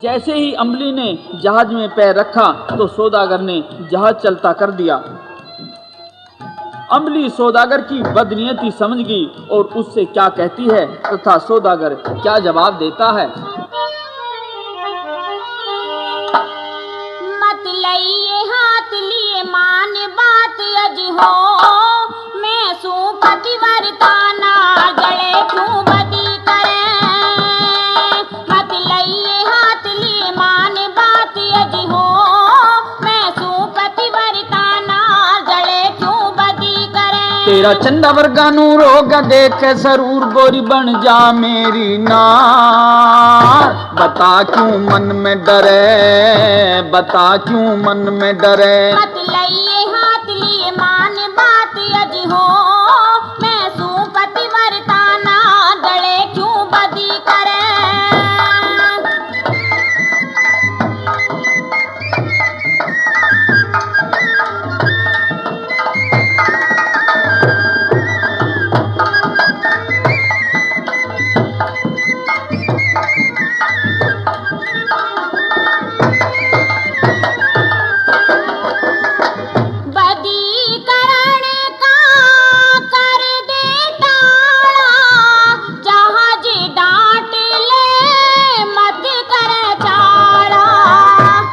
जैसे ही अम्बली ने जहाज में पैर रखा तो सौदागर ने जहाज चलता कर दिया। अम्बली सौदागर की बदनीयती समझ गई और उससे क्या कहती है तथा सौदागर क्या जवाब देता है। मत लइए हाथ लिए मान बात अज हो, मैं सू पतिवर्ताना गले क्यों बदी करे। मत लइए हाथ लिए मान बात अज हो, मैं सू पतिवर्ताना गले क्यों बदी करे। तेरा चंदा वर्गा नूर होगा देख जरूर गोरी बन जा मेरी नार। बता क्यों मन में डरे, बता क्यों मन में डरे। मत लइए हाथ लिए मान बात अज हो, मैं सू पतिवर्ताना गले क्यों बदी करे।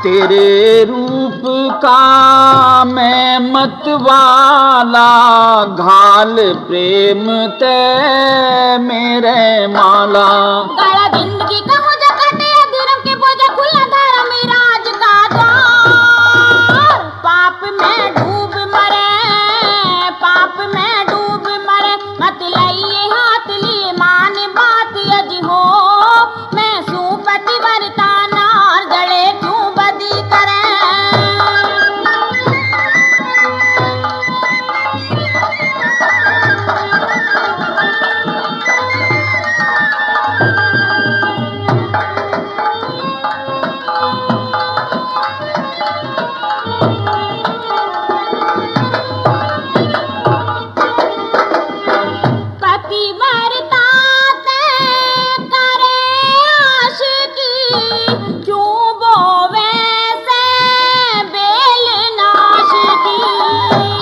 तेरे रूप का मैं मतवाला घाल प्रेम ते मेरे माला। गला जिंदगी का मुझे कटे धर्म के बोझा खुला धारा मेरा आज का द्वार। पाप में डूब मरे, पाप में डूब मरे। मत लइए हाथ लिए मान बात अज हो, मैं सू पतिवर्ताना गले क्यों बदी करे।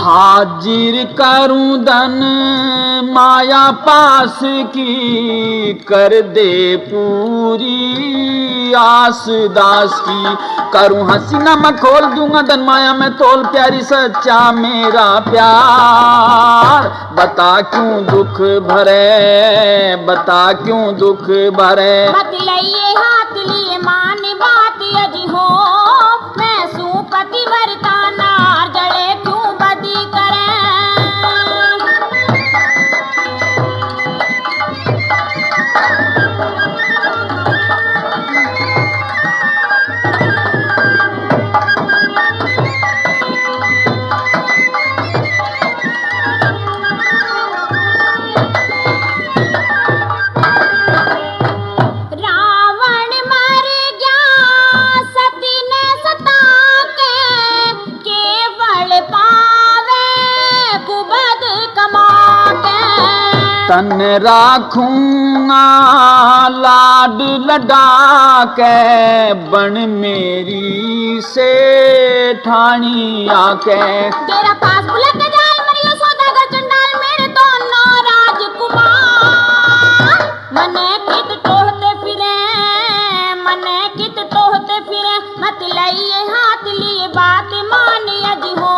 हाजिर करूं धन माया पास की, कर दे पूरी आस दास की। करूं हसीना मैं खोल दूंगा धन माया में तोल, प्यारी सच्चा मेरा प्यार। बता क्यों दुख भरे, बता क्यों दुख भरे। मत लइए हाथ लिए मान बात अज हो, मैं सू पतिवर्ताना गले क्यों बदी करे। तन राखूंगा लाड लडा के, बन मेरी सेठानी आके। तेरा पास बुला के जाए मरियो सौदागर चंडाल मेरे दोनों राजकुमार। मने कित टोहते फिरे, मने कित टोहते फिरे। मत लइए हाथ लिए बात मान अज हो,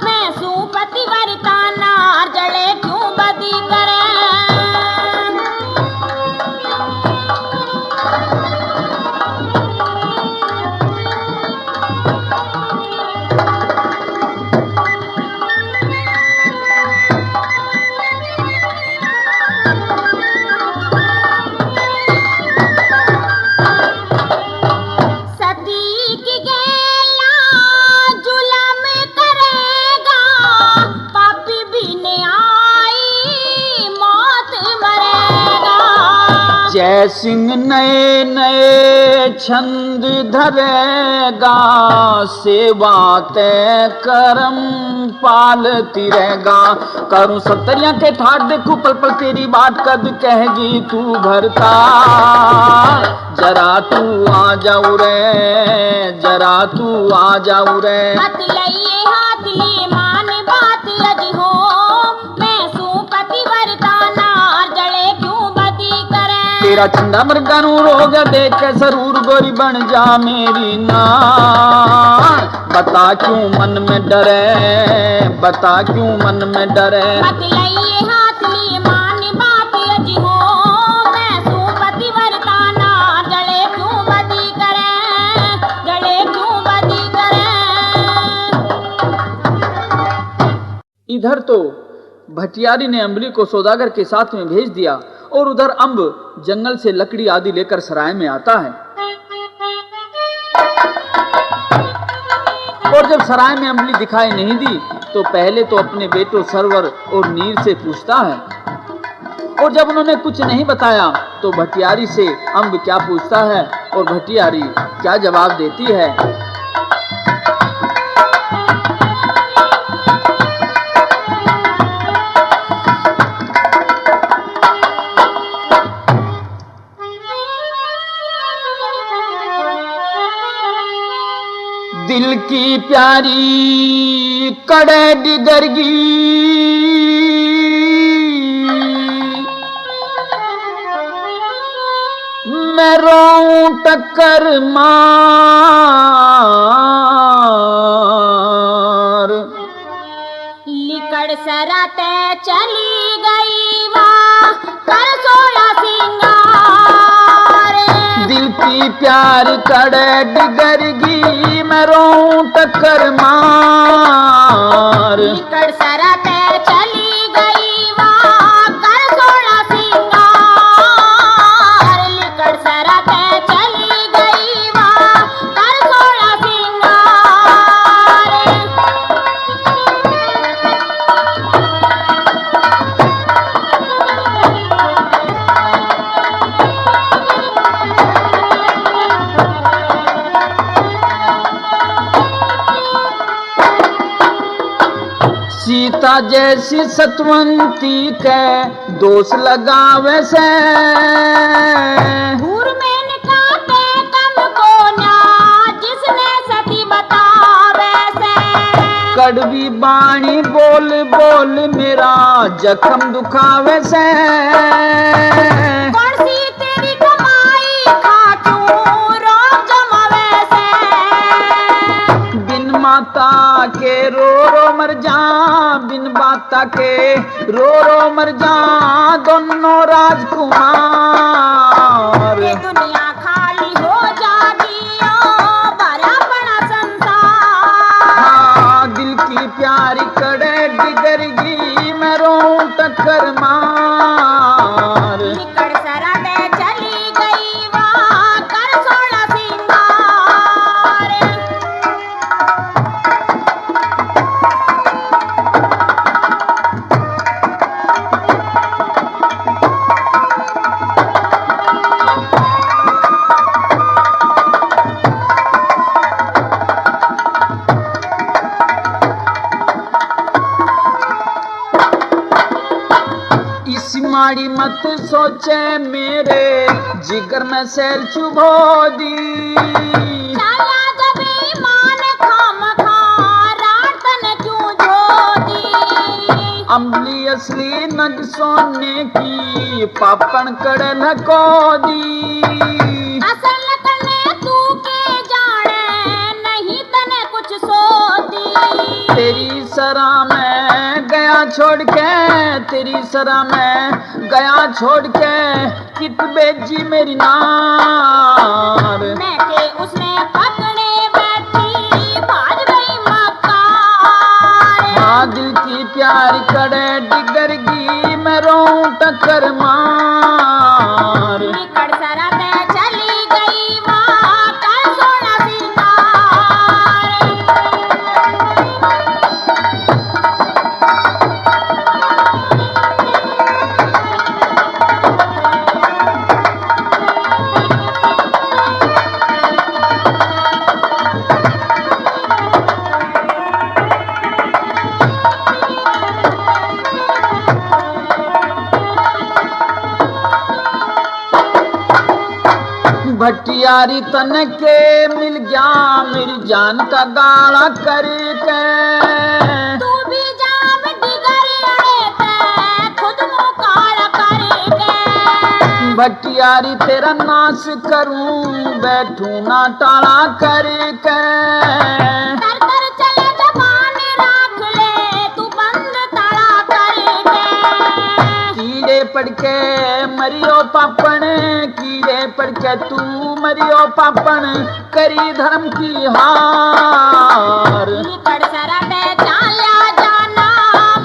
मैं सू पतिवर्ताना गले क्यों बदी करे। सती की गेला जुलम करे सिंह नए नए छंद धरेगा, सेवा तय करम पालती रहेगा। करूं सत्तरिया के ठाट देखूं पल पल तेरी बात, कद कहेगी तू भरता। जरा तू आ जाऊ रे, जरा तू आ जाऊ रे। हाथ लइए हाथ लिए मान बात अज हो, मैं सू पतिव्रता नार जड़े क्यों बदी करे। तेरा चंदा मृगा नू रोग देख के जरूर गोरी बन जा मेरी नार। बता क्यों मन में डरे, बता क्यों मन में डरे। हाथ लइए हाथ लिए मान बात अज हो, मैं सू पतिव्रता नार जड़े क्यों बदी करे, जड़े क्यों बदी करे। इधर तो भटियारी ने अम्बली को सौदागर के साथ में भेज दिया और उधर अम्ब जंगल से लकड़ी आदि लेकर सराय में आता है। और जब सराय में अम्बली दिखाई नहीं दी तो पहले तो अपने बेटों सरवर और नीर से पूछता है, और जब उन्होंने कुछ नहीं बताया तो भटियारी से अम्ब क्या पूछता है और भटियारी क्या जवाब देती है। दिल की प्यारी कड़े डिगरगी, मैं रोऊं टक्कर मार। लिकड़ सराते चली गई वाह कर सोया सिंगार। दिल की प्यार कड़े डिगरगी, मैं रोऊं टक्कर मार। लिकड़ सराते चली गई वाह कर सोया सिंगार। लिकड़ सराते चली गई वाह कर सोया सिंगार। सीता जैसी सतवंती के दोष लगावे से, घूर में निकाते कम को ना जिसने सती बतावे से। कड़वी बाणी बोल बोल मेरा जख्म दुखावे से। कौन सी तेरी कमाई खाचू रोग जमावे से। बिन माता के रो रो मर जा, बिन माता के रो रो मर जा दोनों राजकुमार। ये दुनिया खाली हो जागी ओ बड़ा बड़ा संसार। हाँ, दिल की प्यारी कड़े डिगरगी, मैं रोऊं टक्कर मार। लिकड़ सराते चली गई वाह कर सोया सिंगार। माड़ी मत सोचे मेरे जिगर में सैल चुभो दी। चाला जब ईमान खाम खा रातन क्यों जोदी। अम्बली असली नग सोने की पापन कड़े न को दी। असल करने तू के जाने नहीं तने कुछ सोदी। तेरी सरा में गया छोड़ के, तेरी सरा में गया छोड़ के कित बेजी मेरी नार। मैं के उसने पकड़े बैठी भाज गई मकार। हाँ, दिल की प्यारी कड़े डिगरगी, मैं रोऊं टक्कर मार। लिकड़ सराते चली गई वाह कर सोया सिंगार। यारी तन के मिल गया मेरी जान का गाड़ा करके तू भी जाम डिगर अड़े ते खुद मुंह काला करके भटियारी तेरा नाश करूं बैठूं ना टाला करके तर तर चले जबान राख ले तू बंद ताला करके कीड़े पड़ के मरियो पापन कीड़े पड़ के तू मरियो पापन करी धर्म की हार निकट सराटे चाल्या जाना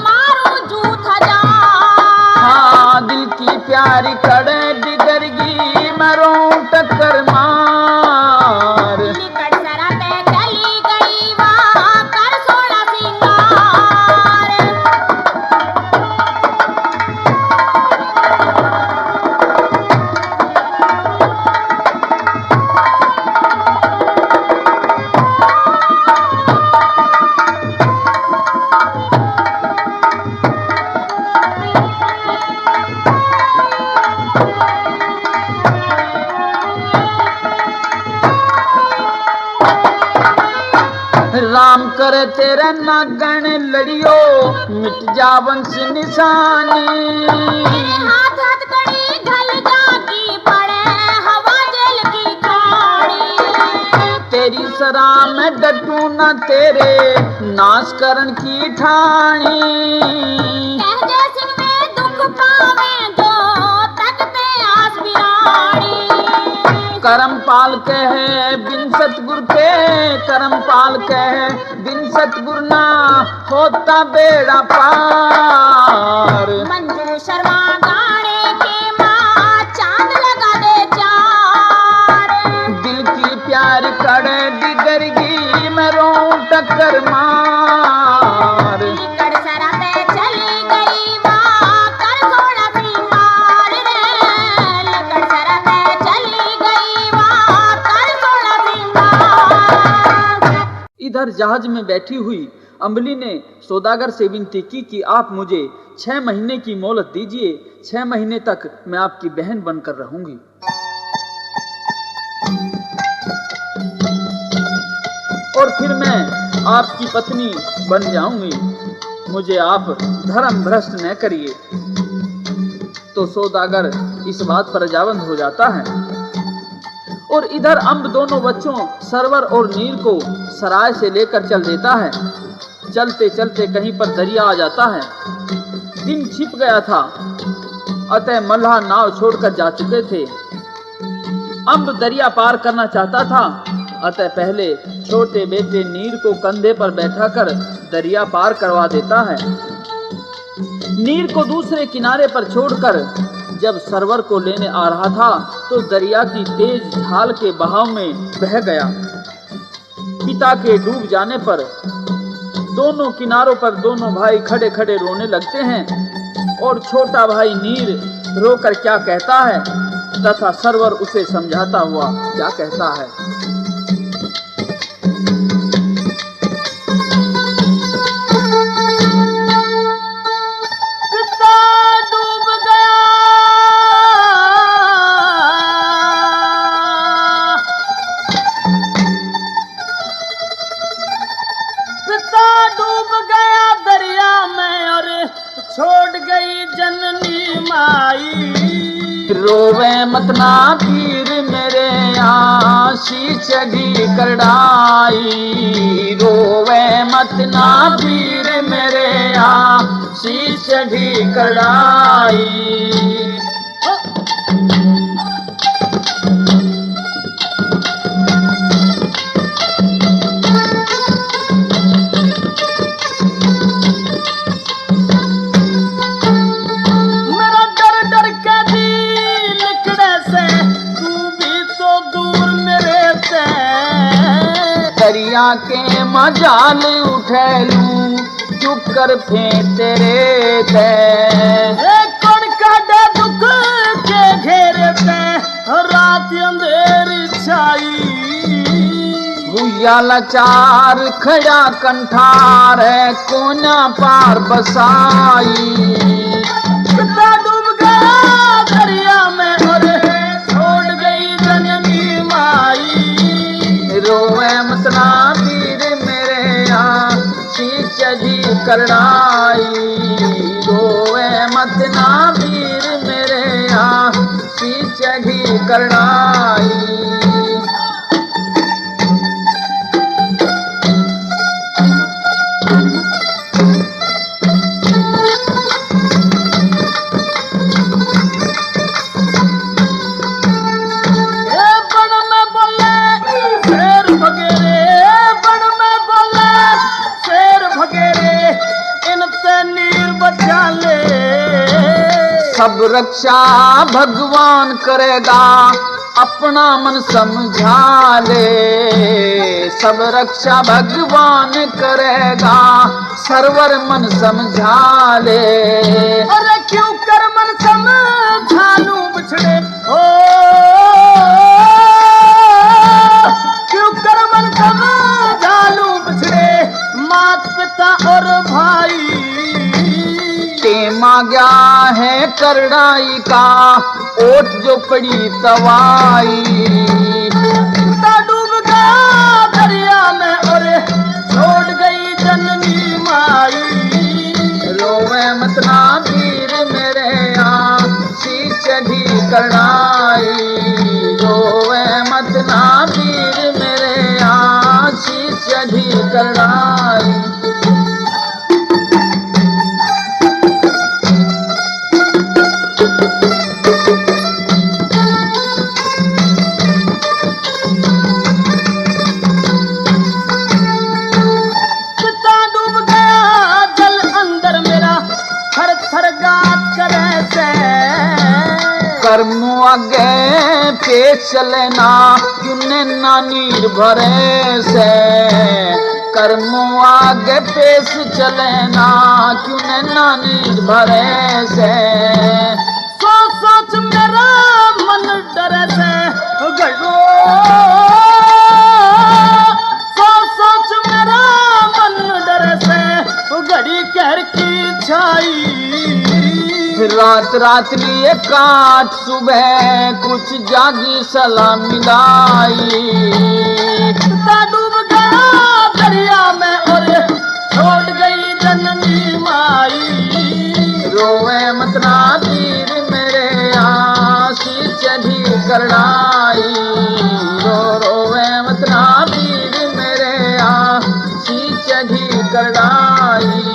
मारू जूठ हजार हाँ दिल की प्यारी कड़े डिगरगी मरो टक्कर मार निकट सराटे चली गई वहाँ कर सोना सिंगार राम करे तेरे नागण लड़ियो मिट जा वंश निशानी तेरे हाथ हाथ कड़ी घल जागी पड़े हवा जेल की खाड़ी तेरी सराह में डटू न तेरे नाश करण की ठानी कहजे सिंह में दुख पावे जो तकते आस बिराड़ी करम पाल कहे बिन सतगुर के करम पाल कहे बिन सतगुर ना होता बेड़ा पार मंजू शर्मा गाने के माँ चांद लगा दे चार दिल की प्यार कड़े डिगरगी मरो टक्कर मार निकट सराते चली गई वहाँ कर सोना सिंगार रे निकट सराते चली गई वहाँ कर सोना सिंगार इधर जहाज में बैठी हुई अम्बली ने सौदागर से विनती की कि आप मुझे 6 महीने की मोहलत दीजिए 6 महीने तक मैं आपकी बहन बनकर रहूंगी और फिर मैं आपकी पत्नी बन जाऊंगी मुझे आप धर्म भ्रष्ट न करिए तो सौदागर इस बात पर रजामंद हो जाता है और इधर अम्ब दोनों बच्चों सरवर और नीर को सराय से लेकर चल देता है चलते चलते कहीं पर दरिया आ जाता है दिन छिप गया था अतः मल्लाह नाव छोड़कर जा चुके थे अम्ब दरिया पार करना चाहता था अतः पहले छोटे बेटे नीर को कंधे पर बैठाकर दरिया पार करवा देता है नीर को दूसरे किनारे पर छोड़कर जब सरवर को लेने आ रहा था तो दरिया की तेज ढाल के बहाव में बह गया पिता के डूब जाने पर दोनों किनारों पर दोनों भाई खड़े खड़े रोने लगते हैं और छोटा भाई नीर रोकर क्या कहता है तथा सरवर उसे समझाता हुआ क्या कहता है रोवे मत ना पीर मेरे आशी चढ़ी करड़ाई रोवे मत ना पीर मेरे आशी चढ़ी करड़ाई दरिया के मजाल उठेलू चुप कर फेंक तेरे कौन काटे दुख के घेरे पे रात अंधेरी छाई भूया लाचार खड़ा कंठार है कोना पार बसाई डूब गया दरिया में और छोड़ गई जननी माँ रोवे मत ना वीर मेरे आसी चढ़ी करड़ाई, रोवे मत ना वीर मेरे आसी चढ़ी करड़ाई। सब रक्षा भगवान करेगा अपना मन समझा ले, सब रक्षा भगवान करेगा सरवर मन समझा ले। अरे क्यों कर मन समझा लूं बिछड़े, ओ क्यों कर मन समझा लूं बिछड़े मात पिता और भाई। टेमा गया है करड़ाई का ओट जो पड़ी तवाई, पिता डूब गया दरिया में और छोड़ गई जननी माई। रोवे मत ना वीर मेरे आसी चढ़ी करड़ाई, रोवे मत ना वीर मेरे आसी चढ़ी करड़ाई। कर्मों आगे पेश चलेना क्यों ना नीर भरे से, कर्मों आगे पेश चलेना क्यों ना नीर भरे से। सोच सोच मेरा मन डरे से गड़ो, सोच सोच मेरा मन डरे से घड़ी कहर की छाई। रात रात लिए काट सुबह कुछ जागी सलाम मिलाई, पिता डूब गया दरिया में और छोड़ गई जननी माई। रोवे मत ना वीर मेरे आसी चढ़ी करड़ाई, रोवे मत ना वीर मेरे आसी चढ़ी करड़ाई।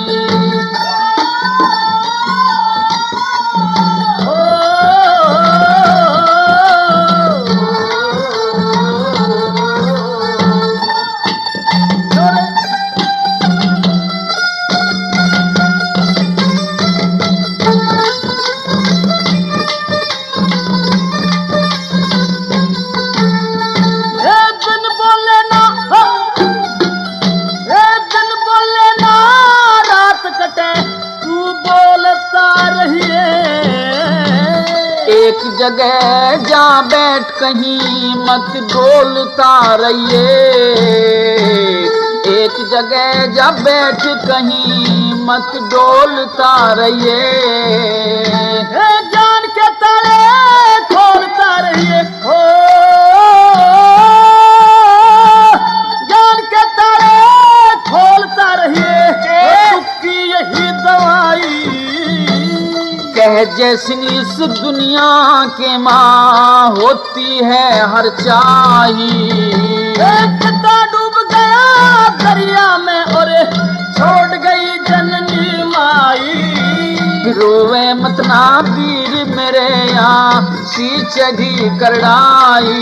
एक जगह जा बैठ कहीं मत डोलता रहिए, एक जगह जा बैठ कहीं मत डोलता रहिए। जान के ताले खोलता रहिए, हो जान के ताले खोलता रहिए की यही दवाई। कह जैसी इस दुनिया के माँ होती है हर चाही, पिता डूब गया दरिया में और छोड़ गई जननी माई। रोवे मत ना वीर मेरे आसी चढ़ी करड़ाई,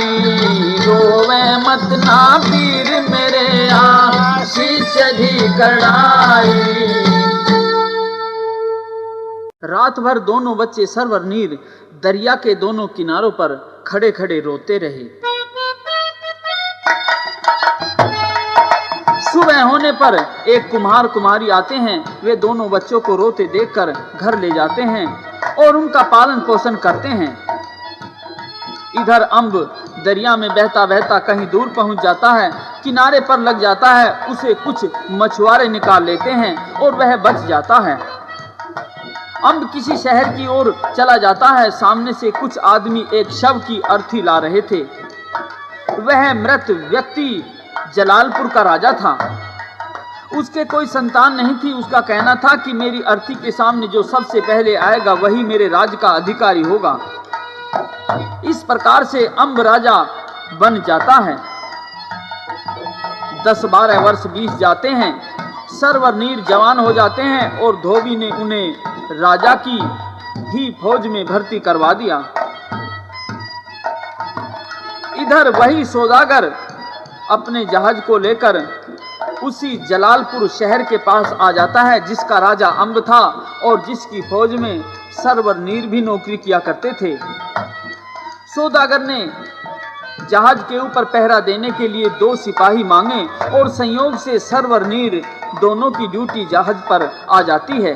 रोवे मत ना वीर मेरे आसी चढ़ी करड़ाई। रात भर दोनों बच्चे सरवर नीर दरिया के दोनों किनारों पर खड़े खड़े रोते रहे। सुबह होने पर एक कुम्हार कुमारी आते हैं, वे दोनों बच्चों को रोते देखकर घर ले जाते हैं और उनका पालन पोषण करते हैं। इधर अम्ब दरिया में बहता बहता कहीं दूर पहुंच जाता है, किनारे पर लग जाता है, उसे कुछ मछुआरे निकाल लेते हैं और वह बच जाता है। अम्ब किसी शहर की ओर चला जाता है, सामने से कुछ आदमी एक शव की अर्थी ला रहे थे। वह मृत व्यक्ति जलालपुर का राजा था। उसके कोई संतान नहीं थी। उसका कहना था कि मेरी अर्थी के सामने जो सबसे पहले आएगा वही मेरे राज्य का अधिकारी होगा। इस प्रकार से अम्ब राजा बन जाता है। 10-12 वर्ष बीत जाते हैं। सर्वनीर जवान हो जाते हैं और धोबी ने उन्हें राजा की ही फौज में भर्ती करवा दिया। इधर वही सौदागर अपने जहाज को लेकर उसी जलालपुर शहर के पास आ जाता है जिसका राजा अम्ब था और जिसकी फौज में सर्वनीर भी नौकरी किया करते थे। सौदागर ने जहाज के ऊपर पहरा देने के लिए 2 सिपाही मांगे और संयोग से सर्वनीर दोनों की ड्यूटी जहाज पर आ जाती है।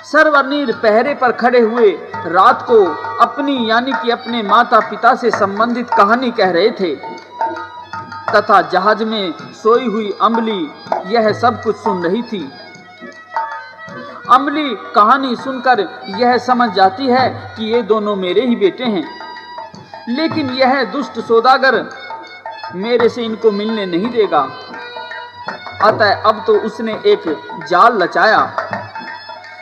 सर्वनीर पहरे पर खड़े हुए रात को अपनी यानी कि अपने माता पिता से संबंधित कहानी कह रहे थे तथा जहाज में सोई हुई अम्बली यह सब कुछ सुन रही थी। अम्बली कहानी सुनकर यह समझ जाती है कि ये दोनों मेरे ही बेटे हैं, लेकिन यह दुष्ट सौदागर मेरे से इनको मिलने नहीं देगा। अतः अब तो उसने एक जाल रचाया।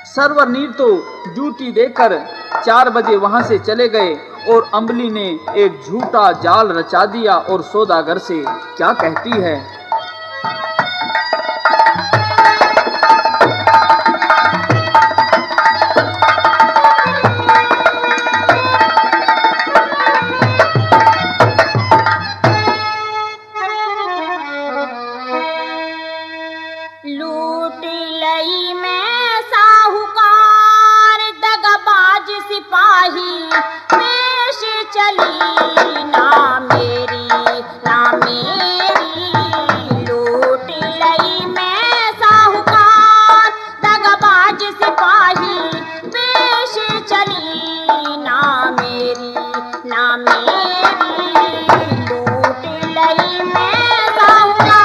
सर्वनीर तो ड्यूटी देकर 4 बजे वहां से चले गए और अम्बली ने एक झूठा जाल रचा दिया और सौदागर से क्या कहती है। लूट लई मैं साहूकार दगाबाज सिपाही पेश चली ना मेरी लूट लई मैं साहूकार दगाबाज सिपाही पेश चली ना मेरी लूट लई मैं साहूकार।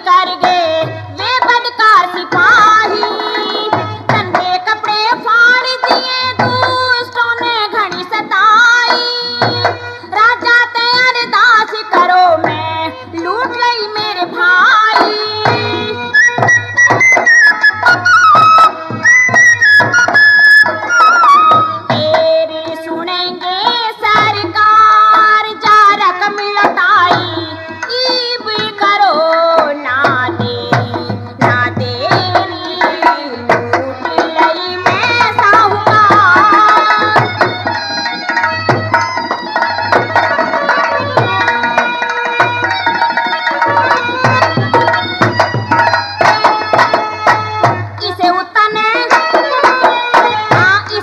कर गए वे बदकार सिपाही, तनके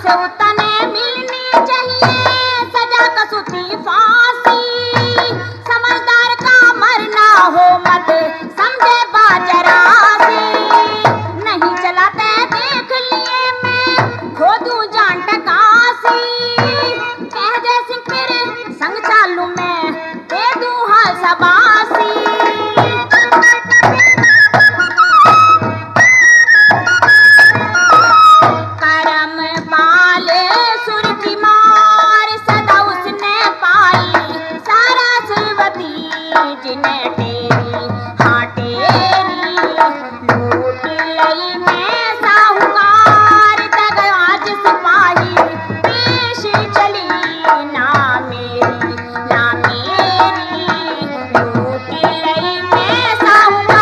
से उतने मिलनी चाहिए सजा कसूती फांसी। समझदार का मरना हो मत समझे बाजरासी। नहीं चलाते देख लिए मैं खो दूं जान टकासी। कह जैसी फिर संग चालू मैं दे दूं हाल सबासी। करम पाले सुर की मार सदा उसने पाई। सारा सुरवती जिन्हें टेरी हाँ टेरी लूट लई मैं साहूकार तक आज सिपाही पेश चली ना मेरी लूट लई मैं साहूकार।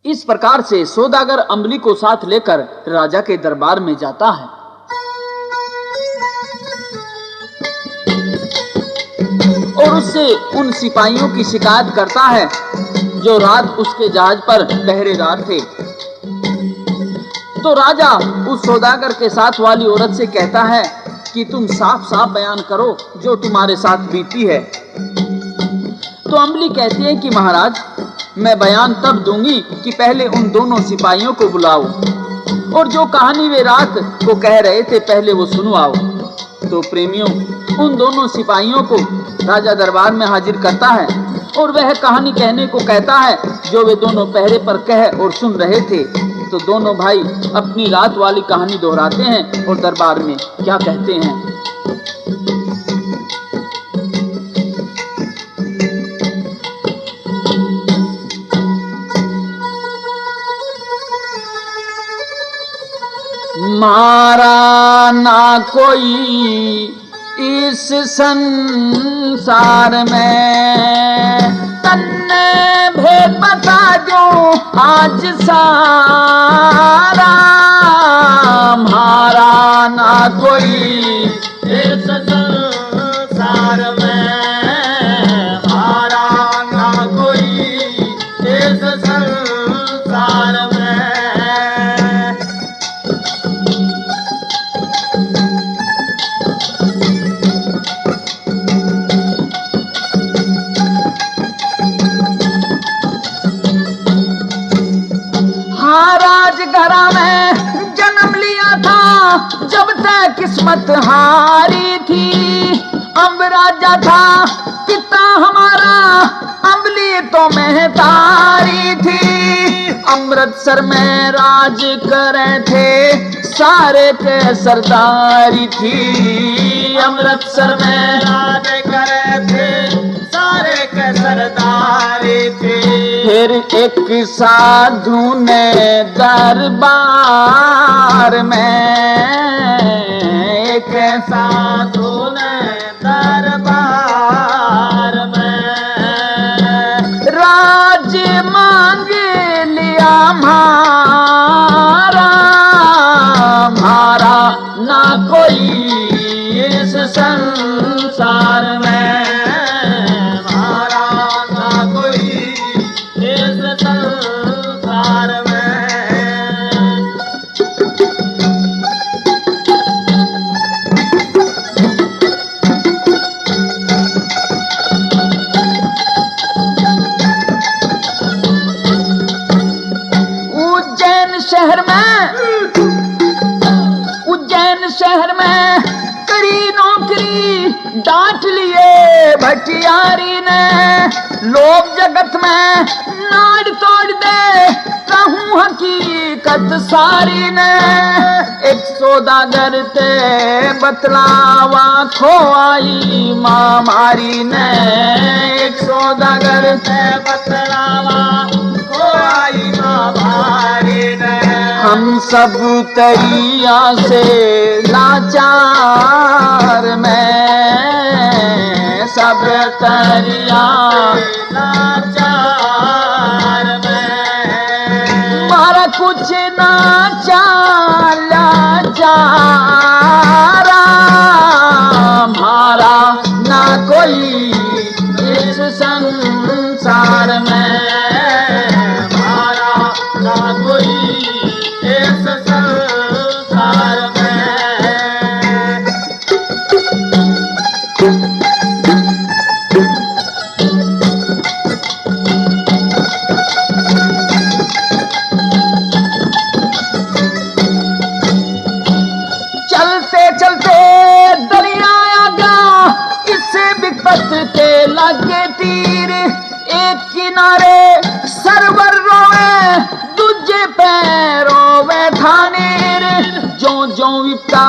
इस प्रकार से सौदागर अम्बली को साथ लेकर राजा के दरबार में जाता है और उससे उन सिपाहियों की शिकायत करता है जो रात उसके जहाज पर पहरेदार थे। तो राजा उस सौदागर के साथ वाली औरत से कहता है कि तुम साफ साफ बयान करो जो तुम्हारे साथ बीती है। तो अम्बली कहती है कि महाराज मैं बयान तब दूंगी कि पहले उन दोनों सिपाहियों को बुलाओ और जो कहानी वे रात को कह रहे थे पहले वो सुनवाओ। तो प्रेमियों उन दोनों सिपाहियों को राजा दरबार में हाजिर करता है और वह कहानी कहने को कहता है जो वे दोनों पहरे पर कह और सुन रहे थे। तो दोनों भाई अपनी रात वाली कहानी दोहराते हैं और दरबार में क्या कहते हैं। मारा ना कोई इस संसार में तन्ने भेद बता जो आज सारा। मारा ना कोई इस संसार में मारा ना कोई इस संसार में। राजघरा में जन्म लिया था जब तक किस्मत हारी थी। अम्ब राजा था पिता हमारा अम्बली तो महतारी थी। अमृतसर में राज करे थे सारे के सरदारी थी। अमृतसर में राज करे थे सारे के सरदारी थे। फिर एक साधु ने दरबार में एक साधु ने दरबार में राज मांग लिया मारा। मारा ना कोई इस संसार में। मारा ना कोई इस संसार में। उज्जैन शहर में करी नौकरी डांट लिए भटियारी ने। लोग जगत में नाड़ तोड़ दे कहूँ हकीकत सारी ने। एक सौदागर ते बतलावा खो आई माँ मारी ने। एक सौदागर ते बतलावा खो आई माँ मारी ने। हम सब तैया से लाचार में सब तैया लाचार में। मारा कुछ कुछ ना चाला जा हमारा ना कोई इस संसार में, हमारा ना कोई इस संसार में। चलते चलते दरिया आ गया, इससे विपत के लगे तीर, एक किनारे सरवर रोवे, दूजे पैरों थानेर। जो जो विपता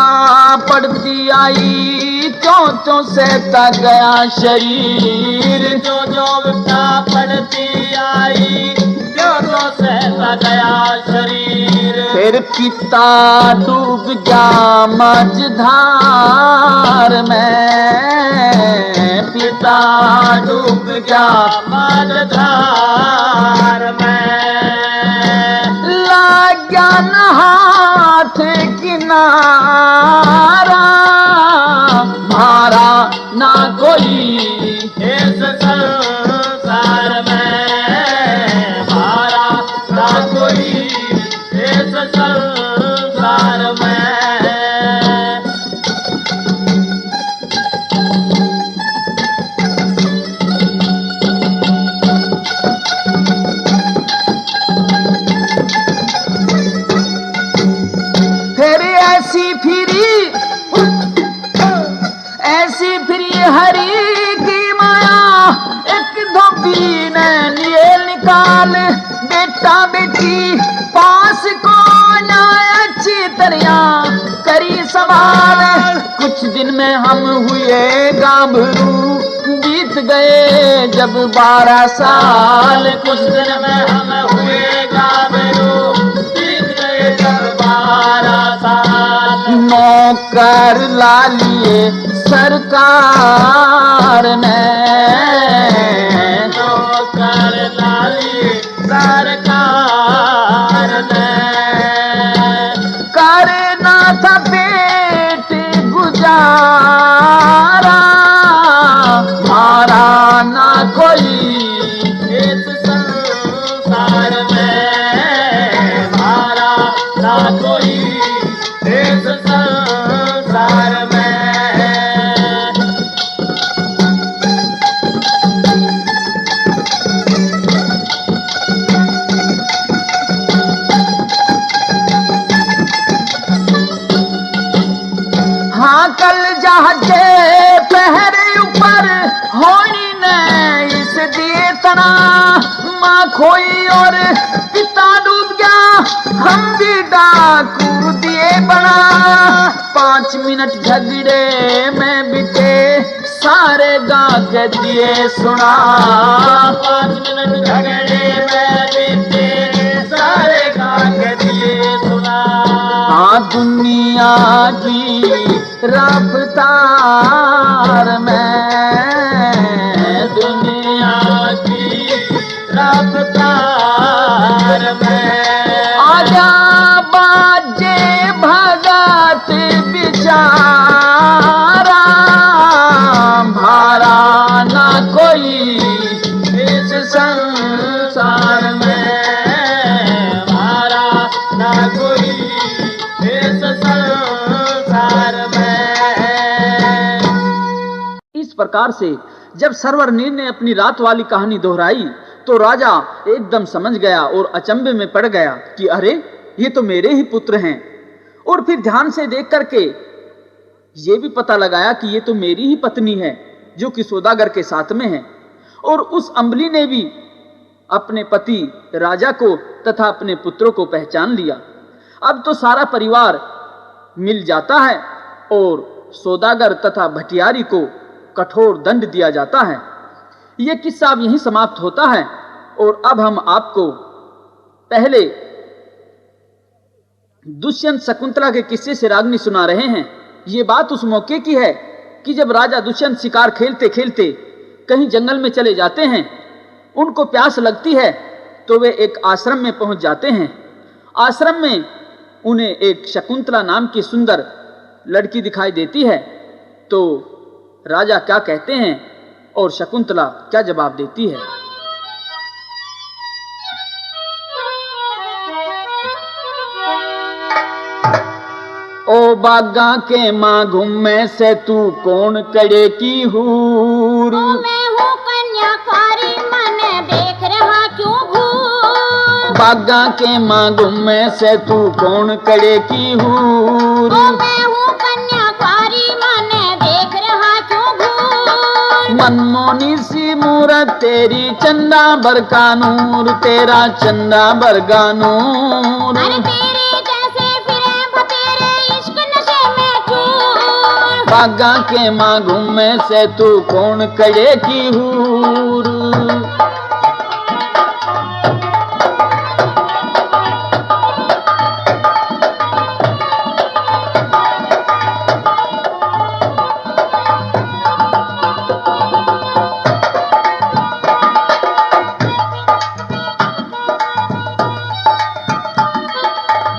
पड़ती आई, त्यों त्यों सहता गया शरीर। जो जो विपता पड़ती आई, त्यों त्यों सहता गया शरीर। फिर पिता डूब गया मझधार में, पिता डूब गया मझधार में। लग गया न हाथ किनारा, मारा ना कोई इस संसार में, हमारा ना कोई इस संसार में। फिर ऐसी फिरी हरी की माया, एक धोबी ने लिए निकाल, बेटा बेटी पास को ना अच्छी तरह करी सवाल। कुछ दिन में हम हुए गाभरू, बीत गए जब 12 साल। कुछ दिन में हम हुए गाभरू, बीत गए जब 12 साल। नौकर ला लिए सरकार ने, नौकर ला लिए सरकार ने। करना था पेट गुजारा, मारा ना कोई इस संसार में, हमारा ना कोई इस संसार में। हाँ कल जहाजे पहरे ऊपर होनी ने इस दिए तना, माँ खोई और पिता डूब गया, हम भी डाकू दिए बना। 5 मिनट झगड़े में बिते, सारे गाँव के दिए सुना। 5 मिनट झगड़े में बीते, सारे गाँव के दिए सुना। हाँ दुनिया की रफ्तार में, दुनिया की रफ्तार में। आजा बाजे भगत बिचारा, भारा ना कोई इस संसार में, हमारा ना कोई इस संसार में। इस प्रकार से जब सरवर नीर ने अपनी रात वाली कहानी दोहराई, तो राजा एकदम समझ गया और अचंभे में पड़ गया कि अरे ये तो मेरे ही पुत्र हैं। और फिर ध्यान से देख करके ये भी पता लगाया कि ये तो मेरी ही पत्नी है जो कि सौदागर के साथ में है। और उस अम्बली ने भी अपने पति राजा को तथा अपने पुत्रों को पहचान लिया। अब तो सारा परिवार मिल जाता है और सौदागर तथा भटियारी को कठोर दंड दिया जाता है। यह किस्सा अब यहीं समाप्त होता है और अब हम आपको पहले दुष्यंत शकुंतला के किस्से से रागनी सुना रहे हैं। ये बात उस मौके की है कि जब राजा दुष्यंत शिकार खेलते खेलते कहीं जंगल में चले जाते हैं, उनको प्यास लगती है तो वे एक आश्रम में पहुंच जाते हैं आश्रम में उन्हें एक शकुंतला नाम की सुंदर लड़की दिखाई देती है। तो राजा क्या कहते हैं और शकुंतला क्या जवाब देती है? ओ बागा के माँ घूमे से तू कौन करे की हूर? मैं हूँ कन्याकुमारी मन देख रहा क्यों घूर? बागा के माँ घूमे से तू कौन करे की हूर? मैं हूँ कन्याकुमारी मन देख रहा क्यों घूर? मनमोनी सी मूरत तेरी चंदा भर का नूर, तेरा चंदा भर का नूर। अरे तेरे जैसे फिरे बतेरे इश्क नशे में चूर। बागा के माँ घूमे से तू कौन करे की हूर?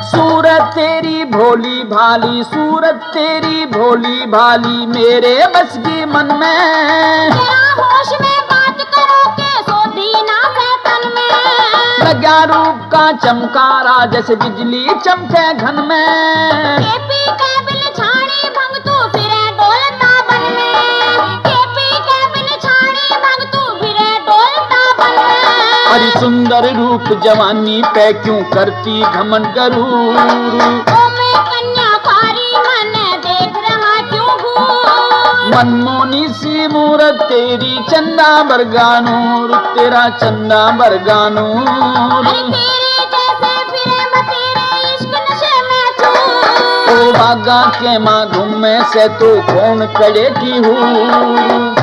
सूरत तेरी भोली भाली, सूरत तेरी भोली भाली मेरे बस की मन में। जरा होश में बात करो के सोधी ना तन में। लगा रूप का चमकारा जैसे बिजली चमके घन में। केपी कैबिल छाड़ी भंग तू फिरे डोलता बन में। केपी कैबिल छाड़ी भंग तू फिरे डोलता बन में। अरे सुंदर रूप जवानी पे क्यों करती घमंड गरूर? ओ मैं कन्याकुमारी मन देख रहा क्यों घूर? मनमोनी सी मूरत तेरी चंदा बरगा नूर, तेरा चंदा बरगा नूर। अरे तेरे जैसे फिरे बतेरे इश्क नशे में चूर। ओ बागा के माँ घूमे से तू कौन करे की हूर?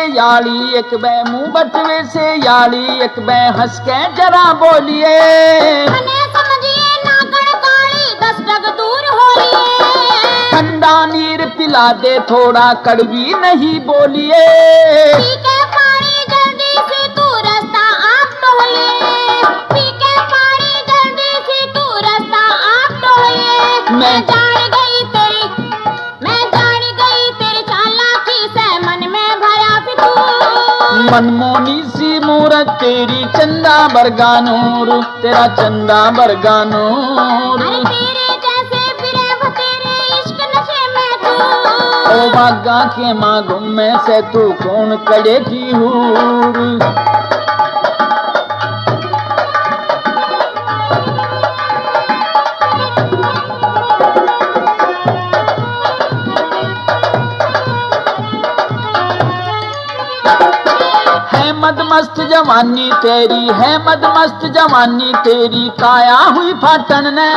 याली एक बे मुंह बटवे से याली एक बे हंस के जरा बोलिए। मने समझिए ना गड़काली 10 डग दूर होलिए। ठंडा नीर पिला दे थोड़ा कड़वी नहीं बोलिए। पी के पानी जल्दी से तू रास्ता आप टोलिए। पी के पानी जल्दी से तू रास्ता आप टोलिए। मैं जान गई तेरी चालाकी से मन में भरा फितूर। मनमोनी सी मूरत तेरी चंदा बरगा नूर, तेरा चंदा बरगा नूर। अरे तेरे जैसे फिरे बतेरे इश्क नशे में चूर। ओ बागा के माँ घूमे से तू कौन करे की हूर? मदमस्त जवानी तेरी है, मदमस्त जवानी तेरी काया हुई फाटन ने।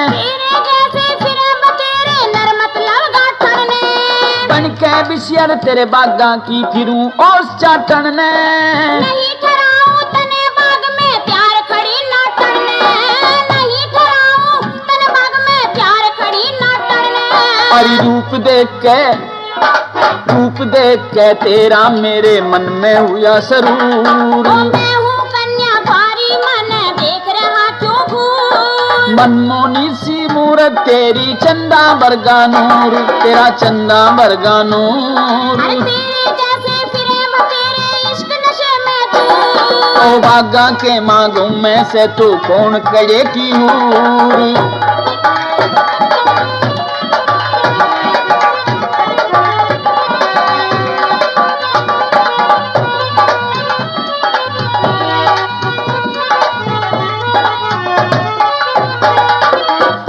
तेरे जैसे फिरे बतेरे नरमत लव गाठन ने। बन के बिशियर तेरे बागा की फिरूं ओस चाटन ने। नहीं ठहराऊं तने बाग में प्यार खड़ी नाटन ने। नहीं ठहराऊं तने बाग में प्यार खड़ी नाटन ने। अरे रूप देख के तेरा मेरे मन में हुआ सरूर। मैं हूँ कन्याकुमारी मन देख रहा क्यों घूर? मनमोनी सी मूरत तेरी चंदा बरगा नूर, तेरा चंदा बरगा नूर। अरे तेरे जैसे फिरे बतेरे इश्क नशे में चूर। ओ बागा के माँ घूमे से तू कौन करे की हूर?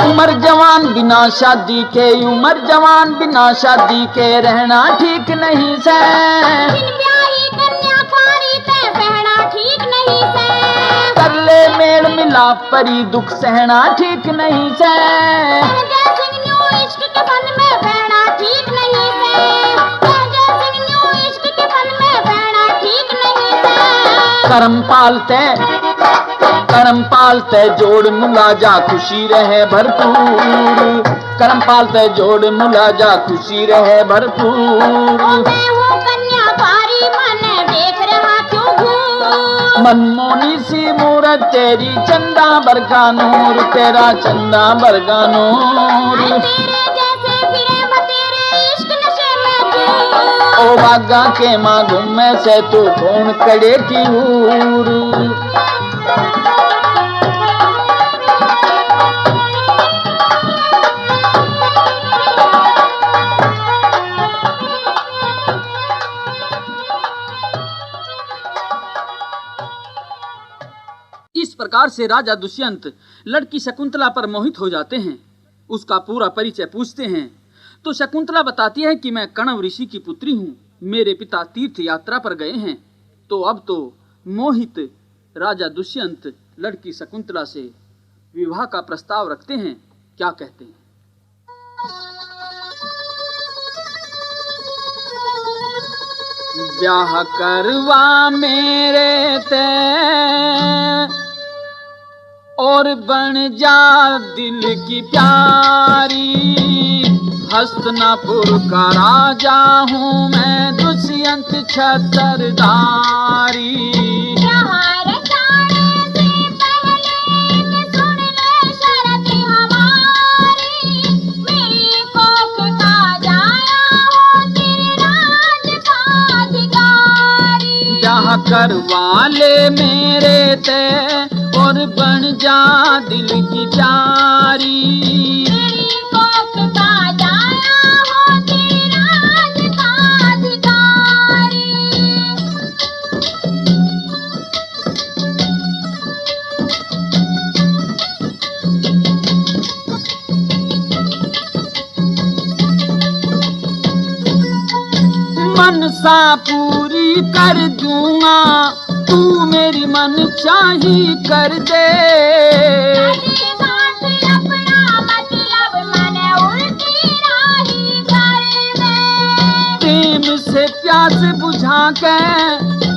उमर जवान बिना शादी के, उमर जवान बिना शादी के रहना ठीक नहीं से। बिन ब्याही कन्याकुमारी ते बहना ठीक नहीं से। कर ले मेल मिलाप परी दुख सहना ठीक नहीं से। जय सिंह न्यू इश्क के फन में बहना ठीक नहीं से। जय सिंह न्यू इश्क के फन में बहना ठीक नहीं से। करम पालते कर्म पालते जोड़ मुलाजा खुशी रहे भरपूर, कर्म पालते जोड़ मुलाजा खुशी रहे भरपूर। मैं हूँ कन्या पारी मन देख रहा क्यों घूर, मनमोनी सी मूरत तेरी चंदा बरका नूर, तेरा चंदा बरका नूर। तेरे जैसे फिरे तेरे इश्क नशे में चूर, ओ बागा के माँ घूमे से तू कौन कड़े की हूर। इस प्रकार से राजा दुष्यंत लड़की शकुंतला पर मोहित हो जाते हैं। उसका पूरा परिचय पूछते हैं तो शकुंतला बताती है कि मैं कण्व ऋषि की पुत्री हूँ, मेरे पिता तीर्थ यात्रा पर गए हैं। तो अब तो मोहित राजा दुष्यंत लड़की शकुंतला से विवाह का प्रस्ताव रखते हैं। क्या कहते हैं? ब्याह करवा मेरे ते और बन जा दिल की प्यारी, हस्तिनापुर का राजा हूँ मैं दुष्यंत छत्रधारी। प्यार जाने से पहले कि सुन ले शर्त हमारी, मेरी कोख का जाया हो तेरे राज का अधिकारी। ब्याह करवा ले मेरे ते और बन जा दिल की प्यारी, मेरी कोख का जाया हो तेरे राज का अधिकारी। मनसा पूरी कर दूंगा तू मेरी मन चाही कर दे। अपना मतलब मैंने उल्टी राही कर दे। प्रेम से प्यास बुझा के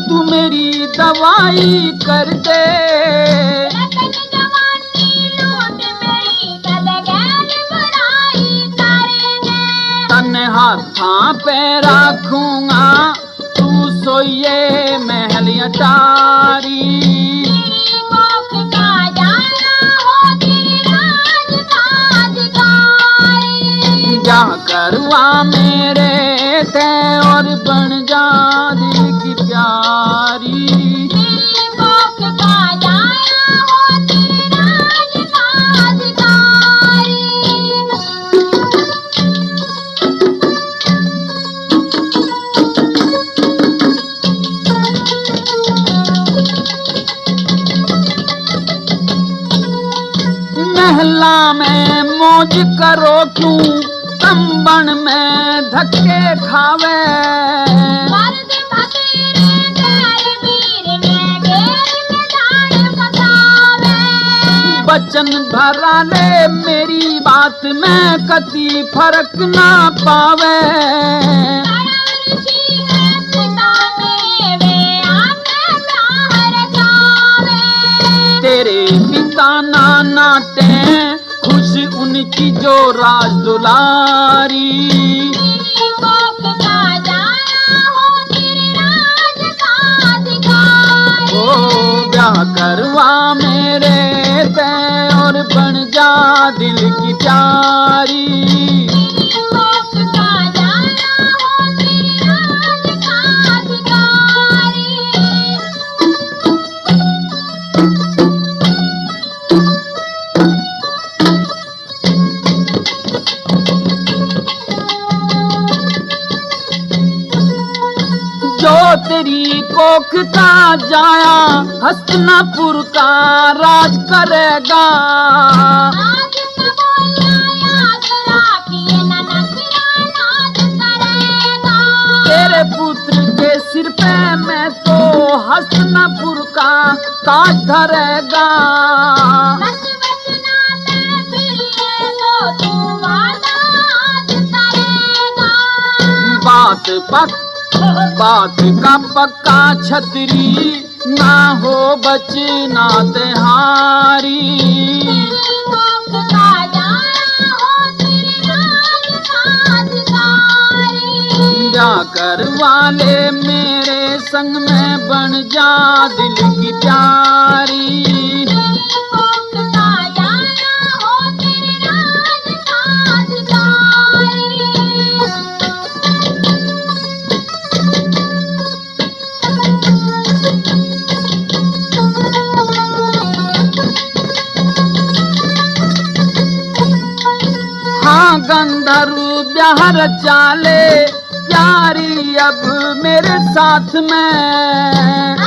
तू मेरी दवाई कर दे। लगन जवानी लूट मेरी कदगैल बुराई करेंगे। तन हाथां पे रखूंगा तू सोइए महल अटारी। मेरी कोख का जाया हो तेरे राज का अधिकारी। ब्याह करवा मेरे ते और बन जा दिल की प्यारी। मेरी कोख का जाया हो तेरे राज का अधिकारी। महला में मौज करो क्यों कंबन में धक्के खावे। मर्द भतेरे गैर वीर ने घेर में जान फसावे। बचन भरा ले मेरी बात में कति फर्क ना पावे। कण्व ऋषि है पिता मेरे वे आके प्यार रचावे। तेरे पिता ना नाटे खुश उनकी जो राज दुलारी। मेरी कोख का जाया हो तेरे राज का अधिकारी। ओ ब्याह करवा मेरे ते और बन जा दिल की प्यारी। मेरी कोख का जाया हो तेरे राज का अधिकारी। जो तेरी कोख का जाया हस्तिनापुर का राज करेगा। आज न बोलना याद राखिए न नखरा नाज करेगा। तेरे पुत्र के सिर पे मैं तो हस्तिनापुर का ताज धरेगा। बस बचना ते फिर ये तो तू वादा आज करेगा। बात का पक्का छतरी ना हो बचना तिहारी। तेरी कोख का जाना हो तेरे राज का अधिकारी। जाकर वाले मेरे संग में बन जा दिल की प्यारी। तेरी कोख का जाना हो तेरे राज का अधिकारी। हाँ गंधर्व ब्याह चाले प्यारी अब मेरे साथ में।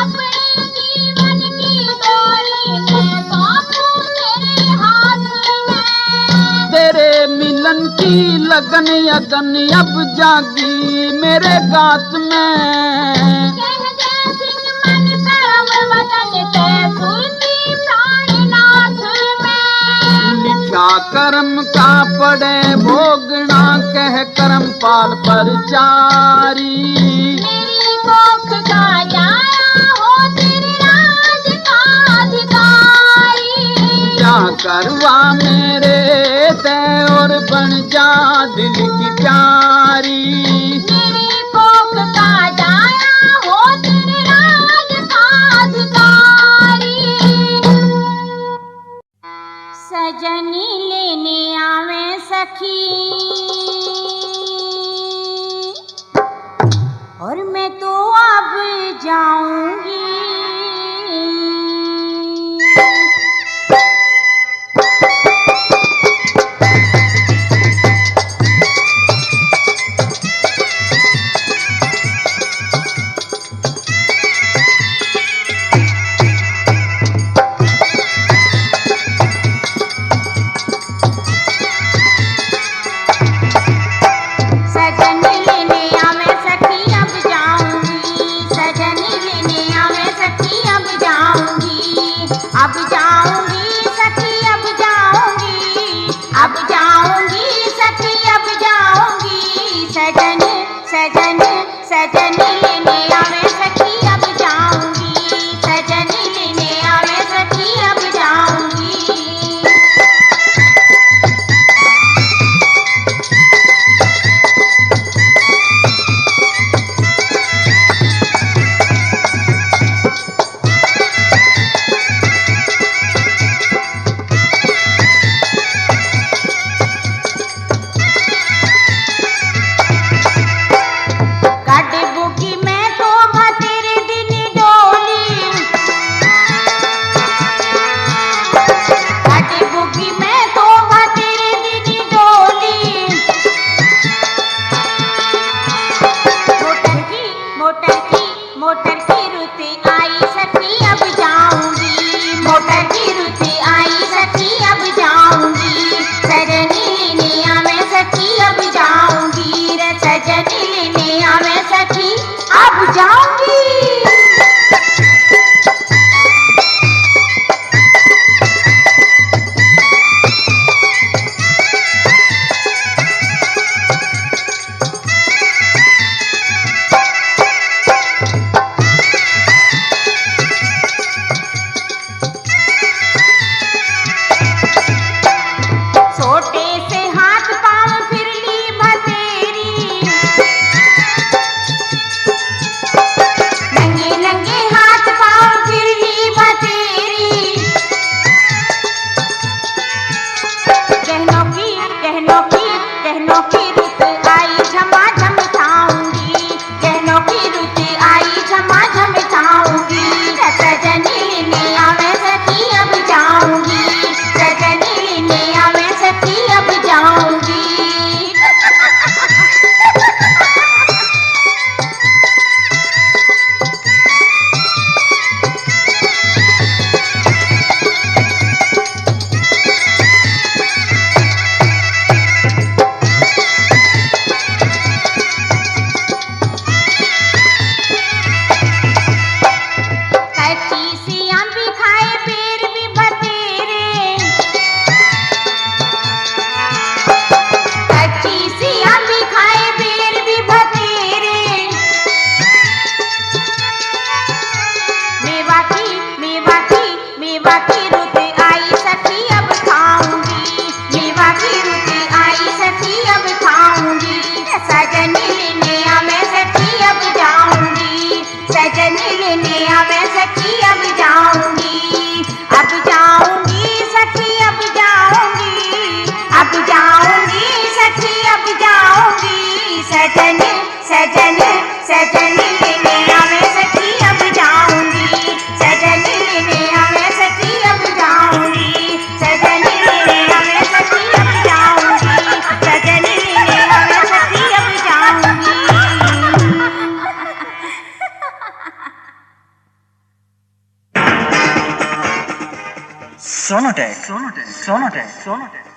अपने जीवन की डोली मैं सौंपूं तेरे हाथ में। तेरे मिलन की लगन अगन अब जागी मेरे गात में। कह जय सिंह मन करम वतन के सुरती प्राणनाथ में। लिखा कर्म का पड़े भोगना कह करम पाल पर चारी। मेरी कोख का जाया हो तेरे राज का अधिकारी। जा करवा मेरे तय और बन जा दिल की प्यारी। मेरी कोख का जाया हो तेरे राज का अधिकारी। सजनी लेने आवे सखी और मैं तो अब जाऊंगी। सजनी लेने आवे सखी अब जाऊंगी। सजनी लेने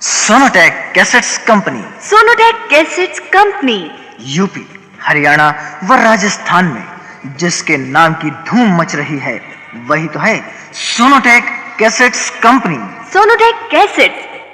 Sonotech cassettes company, Sonotech cassettes company, UP, Haryana व राजस्थान में जिसके नाम की धूम मच रही है वही तो है Sonotech cassettes company. Sonotech cassettes